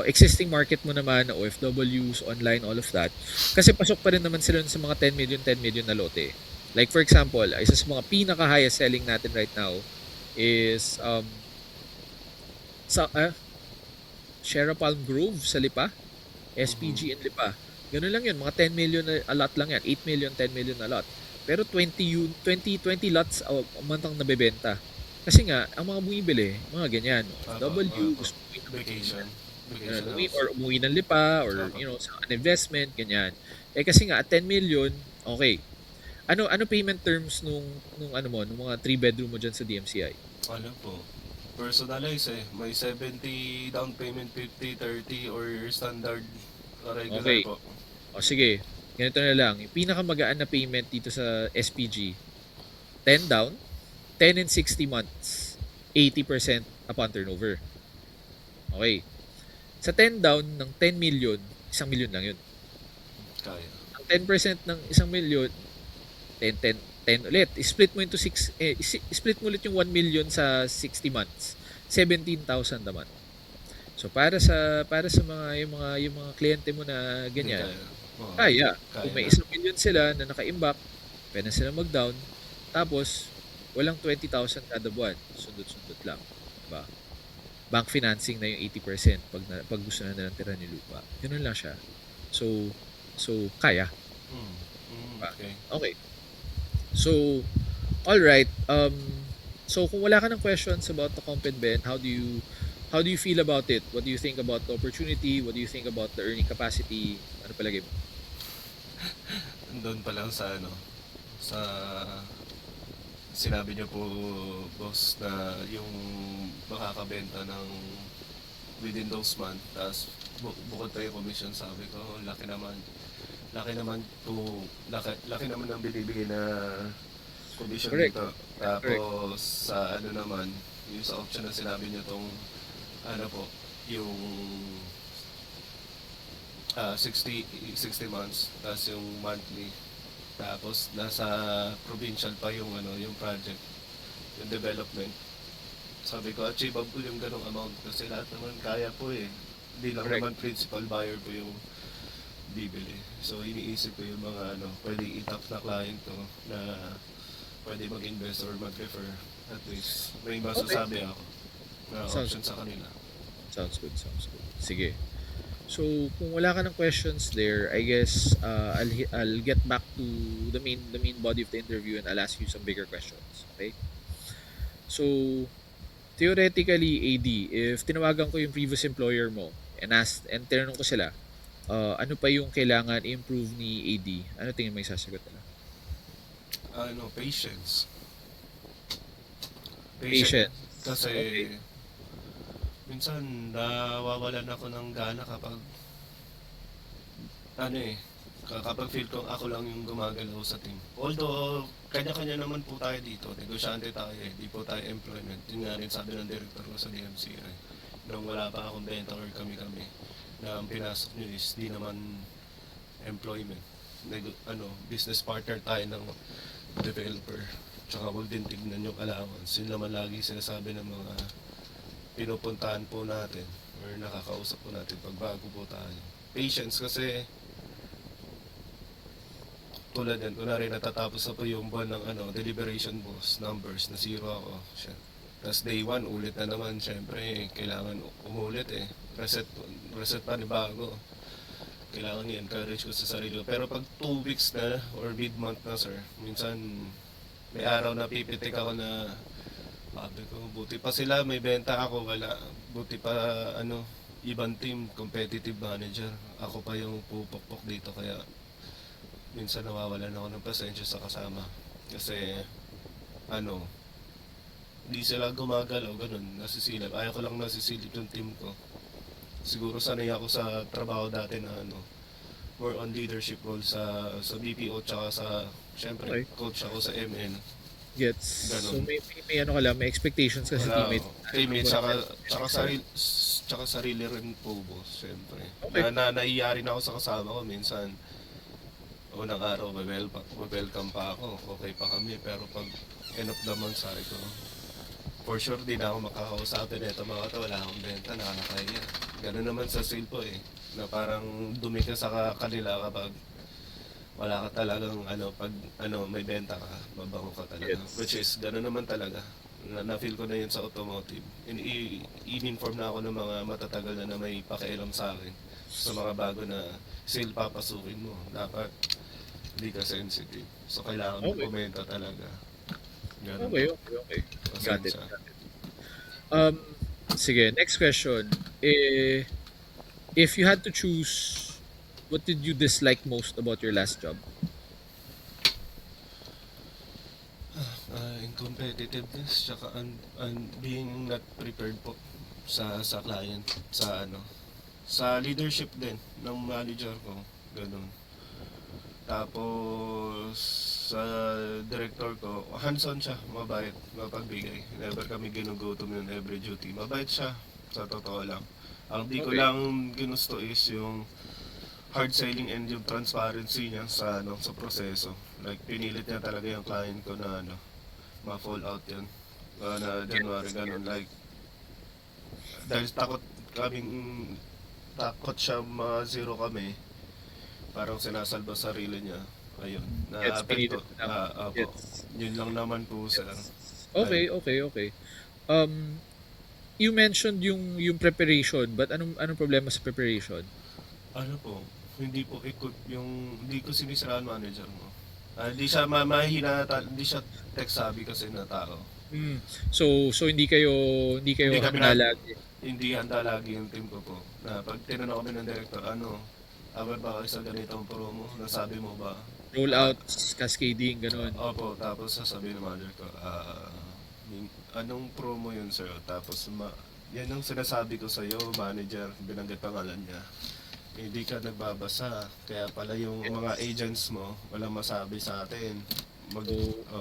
existing market mo naman, OFWs, online, all of that. Kasi pasok pa rin naman sila sa mga 10 million na lote. Like for example, isa sa mga pinaka-highest selling natin right now is Sierra Palm Grove sa Lipa, SPG in Lipa. Ganun lang yun, mga 10 million na a lot lang yan, 8 million, 10 million na lot. Pero 20 lots a month ang nabebenta. Kasi nga, ang mga bumibili, mga ganyan, OFW, gusto Vacation or umuwi ng Lipa or sa an investment, ganyan. Kasi nga at 10 million, okay. Ano payment terms nung mga 3 bedroom mo diyan sa DMCI? Ano po? Personalize May 70 down payment, 50, 30 or standard regular Okay. po. O sige, ganito na lang. Yung pinakamagaan na payment dito sa SPG, 10 down, 10 and 60 months, 80% upon turnover. Okay. Sa 10 down ng 10 million, 1 million lang yun. Kaya. Ang 10% ng 1 million, 10, 10, 10 ulit. Split mo into 6, split mo ulit yung 1 million sa 60 months. 17,000 a month. So para sa mga yung mga kliyente mo na ganyan, kaya. Kung may 1 million sila na naka-imbak, pwede sila mag-down. Tapos walang 20,000 kada buwan. Sundot-sundot lang, 'di ba? Bank financing na yung 80% pag gusto na nilang tira ni lupa. Ganun lang siya. So kaya. Okay. Okay. So, all right. So kung wala ka ng questions about the comp and ben, how do you feel about it? What do you think about the opportunity? What do you think about the earning capacity? Ano palagay mo? Doon pa lang sa sinabi niyo po, boss, na yung makakabenta ng within those months, tapos bukod pa yung commission, sabi ko, laki naman ang binibigay na commission. Correct. Dito. Tapos sa naman, yung sa option na sinabi niyo tong yung 60 months, tapos yung monthly. Tapos nasa provincial pa yung yung project, yung development. Sabi ko achievable yung ganong amount kasi lahat naman kaya po eh. Hindi lang Correct. naman principal buyer po yung bibili. So iniisip ko yung mga pwede itap na client ko na pwede mag-invest or mag-refer. At least may Okay. masasabi ako na Sounds option sa kanila. sounds good, sounds good. Sige. So, kung wala ka ng questions there, I guess I'll get back to the main body of the interview and I'll ask you some bigger questions. Okay? So, theoretically, AD, if tinawagan ko yung previous employer mo and tinanong ko sila, ano pa yung kailangan improve ni AD? Ano tingin mo yung sasagot nila? Patience. Patient. Patient. Kasi Okay. minsan nawawalan ako ng gana kapag ano eh, kapag feel ko ako lang yung gumagalaw sa team. Although, kanya-kanya naman po tayo dito. Negosyante tayo eh. Di po tayo employment. Yun nga rin sabi ng director ko sa DMCI. Nung wala pa akong benta or kami-kami na ang pinasok nyo is di naman employment. Business partner tayo ng developer. Tsaka huwag din tignan yung allowance. Yun naman lagi sinasabi ng mga pinupuntahan po natin or nakakausap po natin pag bago po tayo. Patience kasi tulad yan, kunwari natatapos na po yung buwan ng deliberation boss, numbers, na zero ako. Tapos day 1, ulit na naman, syempre, kailangan umulit eh. Reset pa ni bago. Kailangan i-encourage ko sa sarili ko. Pero pag 2 weeks na or mid-month na sir, minsan may araw na pipitik ako na sabi ko, buti pa sila, may benta ako, wala. Buti pa, ibang team, competitive manager. Ako pa yung pupukpok dito, kaya minsan nawawalan ako ng pasensya sa kasama. Kasi, hindi sila gumagalaw, ganun, nasisilip. Ayaw ko lang nasisilip yung team ko. Siguro sanay ako sa trabaho dati na more on leadership role sa BPO, tsaka syempre, Okay. coach ako sa MN. Gets. So, Ganun. may ano ka lang, may expectations ka sa Wala teammate. ako. Teammate, tsaka sarili rin po, boss, syempre. Okay. Naiyari na ako sa kasama ko, minsan, unang araw, welcome pa ako, okay pa kami, pero pag end of the month, sabi ko, for sure, di na ako makakausapin ito mga to, wala akong benta, nakakaya. Ganun naman sa sale po eh, na parang dumi ka sa kanila kapag wala ka talagang pag may benta ka, mabango ka talaga. Gets. Which is, gano'n naman talaga. Na-feel ko na yun sa automotive. In-inform na ako ng mga matatagal na may pakialam sa akin. Sa mga bago na sale papasukin mo. Dapat hindi ka sensitive. So, kailangan mo Okay. kumenta talaga. Ganun. Okay, okay. Got it. Pasensya. Um, sige, next question. If you had to choose, what did you dislike most about your last job? Incompetitiveness, tsaka being not prepared po sa client, sa leadership din ng manager ko, ganun. Tapos sa director ko, hands-on siya, mabait, mapagbigay. Never kami ginugutom yun every duty. Mabait siya, sa totoo lang. Ang di ko Okay. lang ginusto is yung hard selling and yung transparency niya sa proseso. Like pinilit niya talaga yung client ko na ma-fall out yun. Na January ganun, like dahil takot siya ma-zero kami, parang sinasalba sarili niya. Ayun, Gets, na-apekto. pinilit mo lang. Apo, Gets. yun lang naman po sir. Okay, okay, okay. Um, you mentioned yung preparation, but anong problema sa preparation? Ano po, hindi po ikot yung, hindi ko sinisiraan manager mo. Hindi siya mahina, hindi siya tech savvy kasi na tao. Hmm. So hindi kayo Hindi kami handa na, lagi. hindi handa lagi yung team ko po. Na pag tinanong kami ng director, aware ba kayo sa ganitong promo? Nasabi mo ba? Rollouts, cascading, ganun. Opo, tapos sasabihin ng manager ko, anong promo yun sir? Tapos yan ang sinasabi ko sa'yo, manager, binanggit pangalan niya. Hindi ka nagbabasa, kaya pala yung mga agents mo, walang masabi sa atin. So,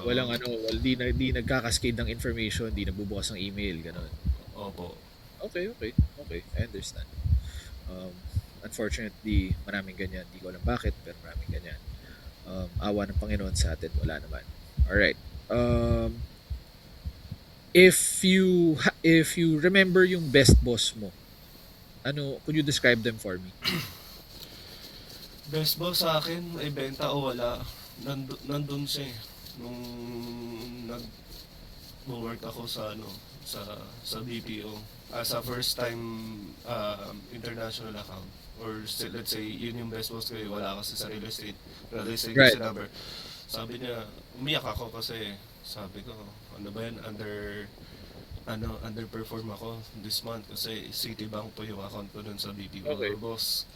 walang di nagka-cascade ng information, di nagbubukas ng email, ganun. Opo. Okay, okay. Okay, I understand. Um, unfortunately, maraming ganyan. Di ko alam bakit, pero maraming ganyan. Awa ng Panginoon sa atin, wala naman. Alright. If you remember yung best boss mo, could you describe them for me? Best boss sa akin, ay benta o wala. Nandun siya eh. Nung nag-work ako sa sa BPO as a first time international account, or let's say yun yung best boss ko eh. Wala kasi sa real estate Right. kasi number. Sabi niya, umiyak ako kasi sabi ko, ano ba yan, underperform ako this month kasi Citibank po yung account ko dun sa BPO. Okay. Boss,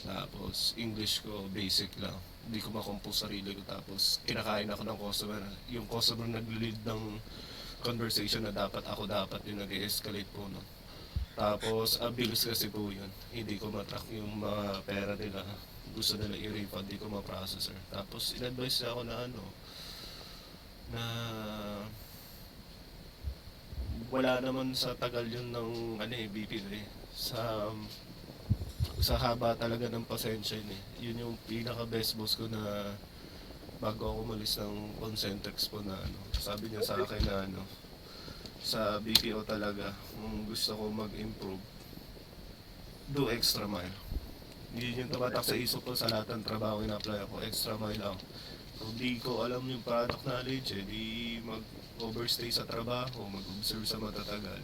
tapos English ko basic lang, hindi ko makompose sarili ko, tapos kinakain ako ng customer, yung customer nag-lead ng conversation na dapat yung nag-escalate po, no. Tapos bilis kasi po yun, hindi ko matrack yung mga pera nila, gusto nila i-refund, hindi ko ma-processor. Tapos in-advise ako na na wala naman sa tagal yun ng BPO eh. Sa haba talaga ng pasensya yun eh. Yun yung pinaka best boss ko na bago ako umalis ng Concentrex po na sabi niya sa akin na sa BPO talaga, kung gusto ko mag-improve, do extra mile. Yun yung tumatak sa isip ko sa lahat ng trabaho ina-apply ako, extra mile lang. Kung di ko alam yung product knowledge di mag-overstay sa trabaho, mag-observe sa matatagal.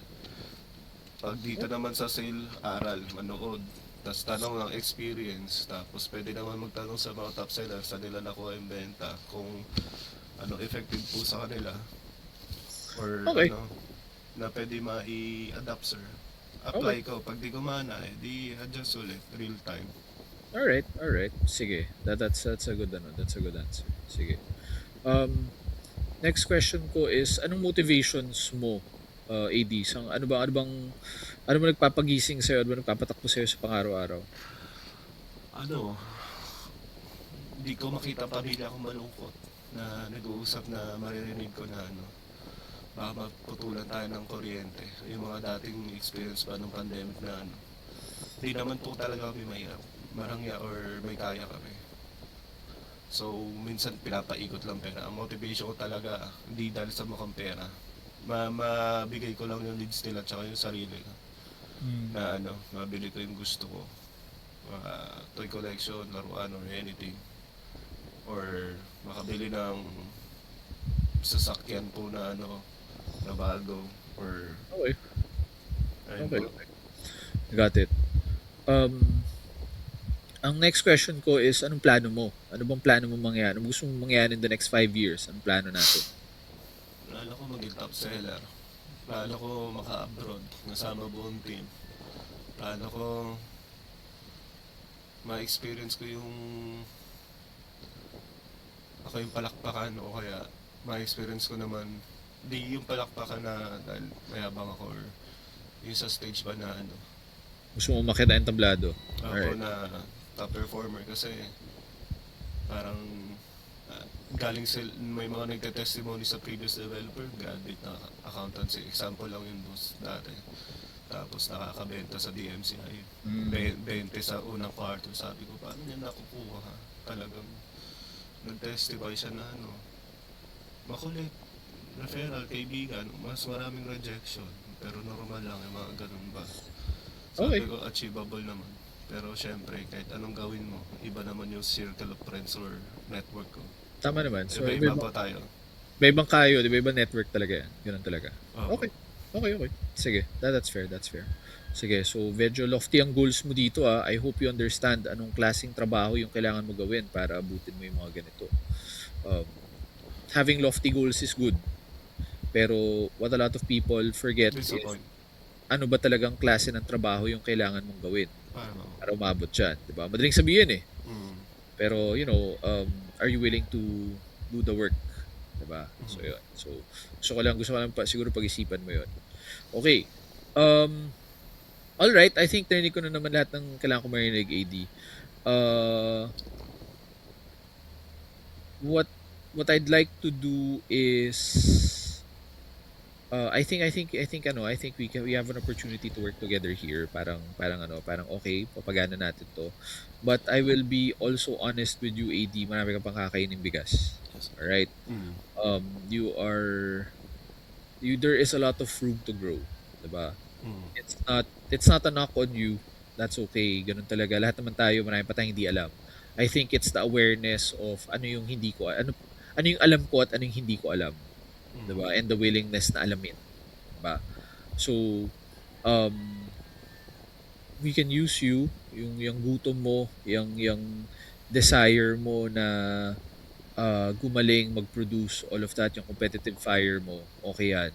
Pag dito naman sa sale, aral, manood, tapos tanong ng experience, tapos pwede naman magtanong sa mga top sellers sa nila nakuha yung benta, kung effective po sa kanila, or Okay. na pwede ma-i-adapt, sir. Apply ko, pag di gumana, di adjust ulit, real time. Alright. Sige. That's a good that's a good answer. Sige. Next question ko is, anong motivations mo, AD? Ano ba nagpapagising sa'yo? Ano ba nagpapatakbo sa'yo sa pang-araw-araw? Di ko makita pamilya akong malungkot na nag-uusap na maririnig ko na baka maputulan tayo ng kuryente. Yung mga dating experience pa ng pandemic na di naman po talaga kami mahirap, marangya or may kaya kami. So, minsan pinapaikot lang pera. Ang motivation ko talaga, hindi dahil sa mukhang pera. Mabigay ko lang yung needs nila tsaka yung sarili ko. Na mabili ko yung gusto ko. Toy collection, laruan, or anything. Or makabili ng sasakyan po na na bago. Or, Okay. ayun Okay. po. Got it. Ang next question ko is, anong plano mo? Ano bang plano mo mangyari? Ano gusto mong mangyari in the next 5 years? Anong plano natin? Plano ko maging top seller. Plano ko maka-abroad, nasama buong team. Plano ko ma-experience ko yung ako yung palakpakan, o kaya ma-experience ko naman di yung palakpakan na dahil mayabang ako, or yung sa stage ba na Gusto mo makita yung tablado? ako Alright. na top performer, kasi parang galing may mga nagte-testimony sa previous developer, graduate na accountancy, example lang yung boss dati, tapos nakakabenta sa DMCI 20 sa unang quarter. Sabi ko, paano niya nakukuha, ha? Talagang nag-testify siya na makulit, referral, kaibigan, mas maraming rejection, pero normal lang yung mga ganun ba. Sabi Okay. ko, achievable naman. Pero syempre, kahit anong gawin mo, iba naman yung circle of friends or network ko. Tama naman. So, Iba-iba pa tayo. may ibang kayo, di ba? Iba network talaga yan. Ganun talaga. Oo. Okay. Sige. That's fair. Sige, so medyo lofty ang goals mo dito I hope you understand anong klaseng trabaho yung kailangan mo gawin para abutin mo yung mga ganito. Having lofty goals is good. Pero what a lot of people forget is, Disappoint. ano ba talagang klase ng trabaho yung kailangan mong gawin Paano? para umabot dyan. Diba? Madaling sabihin Mm. Pero, are you willing to do the work? Diba? So, yun. So, gusto ko lang siguro pag-isipan mo yun. Okay. Alright, I think narinig ko na naman lahat ng kailangan ko marinig, AD. What I'd like to do is I think we have an opportunity to work together here. Parang okay, papagana natin to. But I will be also honest with you, AD, marami ka pang kakainin bigas. Yes. All right. Mm. You are there is a lot of room to grow, 'di ba? Mm. It's not a knock on you. That's okay. Ganun talaga. Lahat naman tayo, marami pa tayong hindi alam. I think it's the awareness of ano yung alam ko at ano yung hindi ko alam, 'di Mm. ba? And the willingness na alamin, 'di ba? So, um we can use you, yung gutom mo, yung desire mo na gumaling, mag-produce, all of that, yung competitive fire mo, okay yan.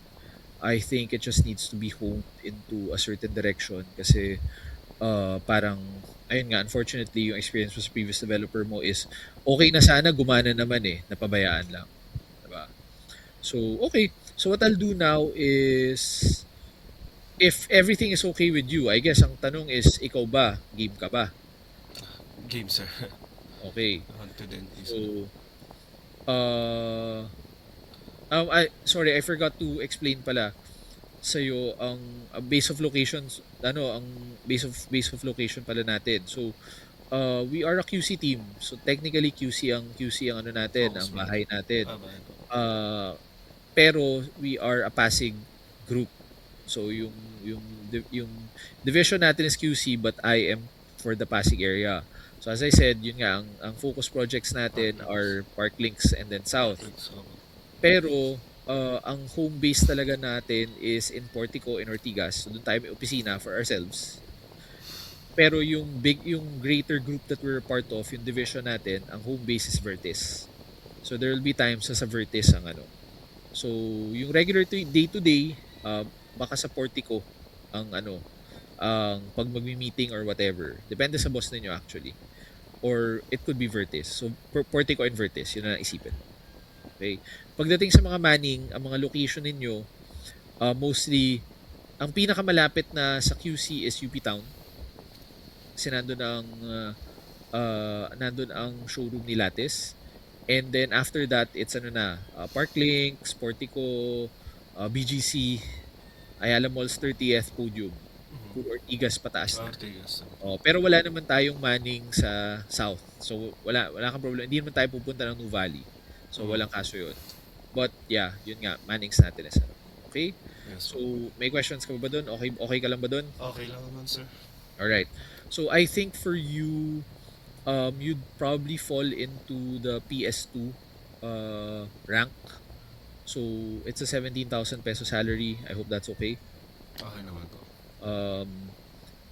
I think it just needs to be honed into a certain direction kasi parang ayun nga, unfortunately yung experience mo sa previous developer mo is okay na sana, gumana naman napabayaan lang, diba? So okay, so what I'll do now is if everything is okay with you, I guess ang tanong is ikaw ba, game ka ba? Game, sir. Okay. Confident, sir. So uh sorry, I forgot to explain pala sa'yo ang base of locations, ang base of location pala natin. So, we are a QC team. So, technically QC ang ano natin, Focus ang mo. bahay natin. Bahay po. Pero we are a Pasig group. So, yung division natin is QC but I am for the Pasig area. So, as I said, yun nga, ang focus projects natin Park are Park Links and then South. Links. So, Pero ang home base talaga natin is in Portico in Ortigas. So doon tayo may opisina for ourselves. Pero yung greater group that we're a part of, yung division natin, ang home base is Vertis. So there will be times sa Vertis ang ano. So yung regular day to day, baka sa Portico ang ang pag magmi-meeting or whatever. Depende sa boss ninyo actually. Or it could be Vertis. So Portico and Vertis, yun na isipin. Okay. Pagdating sa mga manning, ang mga location ninyo, mostly, ang pinakamalapit na sa QC is UP Town. Kasi nandun ang showroom ni Lattice. And then after that, it's Parklink, Sportico, BGC, Ayala Malls 30th, Podium. Puro Ortigas pataas na. Ortigas. Pero wala naman tayong manning sa South. So wala kang problem. Hindi naman tayo pupunta ng New Valley. So walang kaso yun. But yeah, yun nga, mannings natin is okay? Yes. So may questions ka ba doon? Okay ka lang ba doon? Okay lang naman, sir. Alright. So I think for you, you'd probably fall into the PS2 rank. So it's a 17,000 peso salary. I hope that's okay. Okay naman po.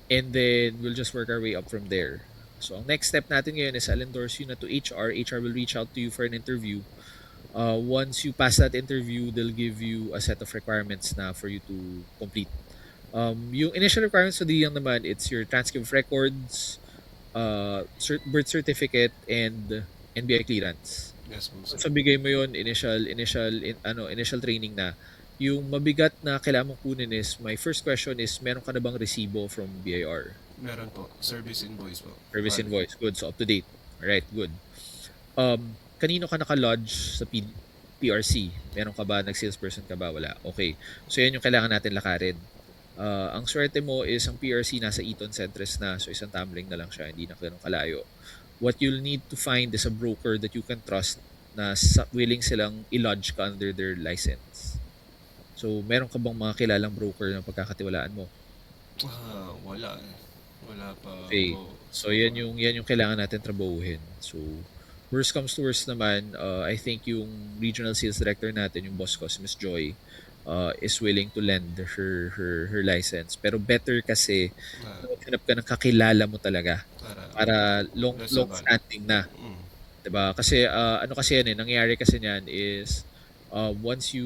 And then we'll just work our way up from there. So ang next step natin ngayon is I'll endorse you na to HR. HR will reach out to you for an interview. Once you pass that interview, they'll give you a set of requirements na for you to complete. Yung initial requirements sa DIAN naman, it's your transcript of records, birth certificate, and NBI clearance. Yes, po, sir. So bigay mo yun, initial training na. Yung mabigat na kailangan mong kunin is, my first question is, meron ka na bang resibo from BIR? Meron po. Service invoice po. Service invoice. Good. So up to date. Alright, good. Kanino ka naka-lodge sa PRC? Meron ka ba? Nag-salesperson ka ba? Wala. Okay. So yan yung kailangan natin lakarin. Ang swerte mo is ang PRC nasa Eton Centres na. So isang tumbling na lang siya. Hindi na ganun kalayo. What you'll need to find is a broker that you can trust na willing silang i-lodge ka under their license. So meron ka bang mga kilalang broker na pagkakatiwalaan mo? Wala eh. Wala pa Okay. po. So yan yung kailangan natin trabahuhin. So worst comes to worst naman, I think yung regional sales director natin, yung boss ko, si Miss Joy, is willing to lend her license. Pero better kasi maghanap ka ng kakilala mo talaga para long standing na. 'Di ba? Kasi ano kasi yan nangyayari kasi niyan is once you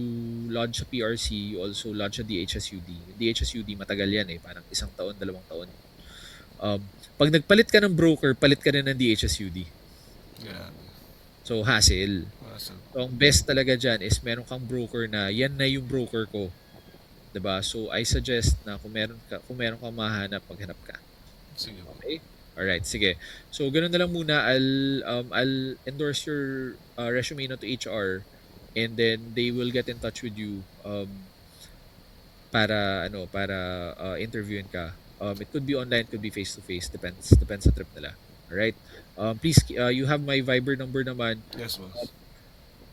lodge sa PRC, you also lodge sa DHSUD. DHSUD matagal yan parang 1 taon, 2 taon. Pag nagpalit ka ng broker, palit ka na ng DHSUD. Grabe. So, hassle. So, ang best talaga dyan is meron kang broker na yan na yung broker ko. 'Di ba? So, I suggest na kung meron kang mahanap, maghanap ka. Sige. Okay? Alright, sige. So, ganun na lang muna. I'll endorse your resume to HR and then they will get in touch with you. para interviewin ka. It could be online, could be face to face, depends sa trip nila. All right? Please, you have my Viber number naman. Yes, boss.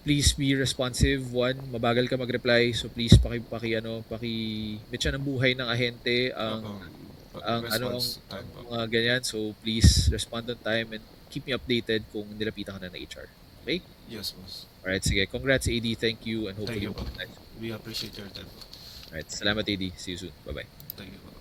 Please be responsive. One, mabagal ka mag-reply, so please paki-bitchan ng buhay ng ahente ang Response time po. mga ganyan. So please respond on time and keep me updated kung nilapitan ka na ng HR. Okay? Yes, boss. Alright, sige. Congrats, AD. Thank you and Thank hopefully you po. maganda. We appreciate your time po. Alright, salamat, AD. See you soon. Bye-bye. Thank you po.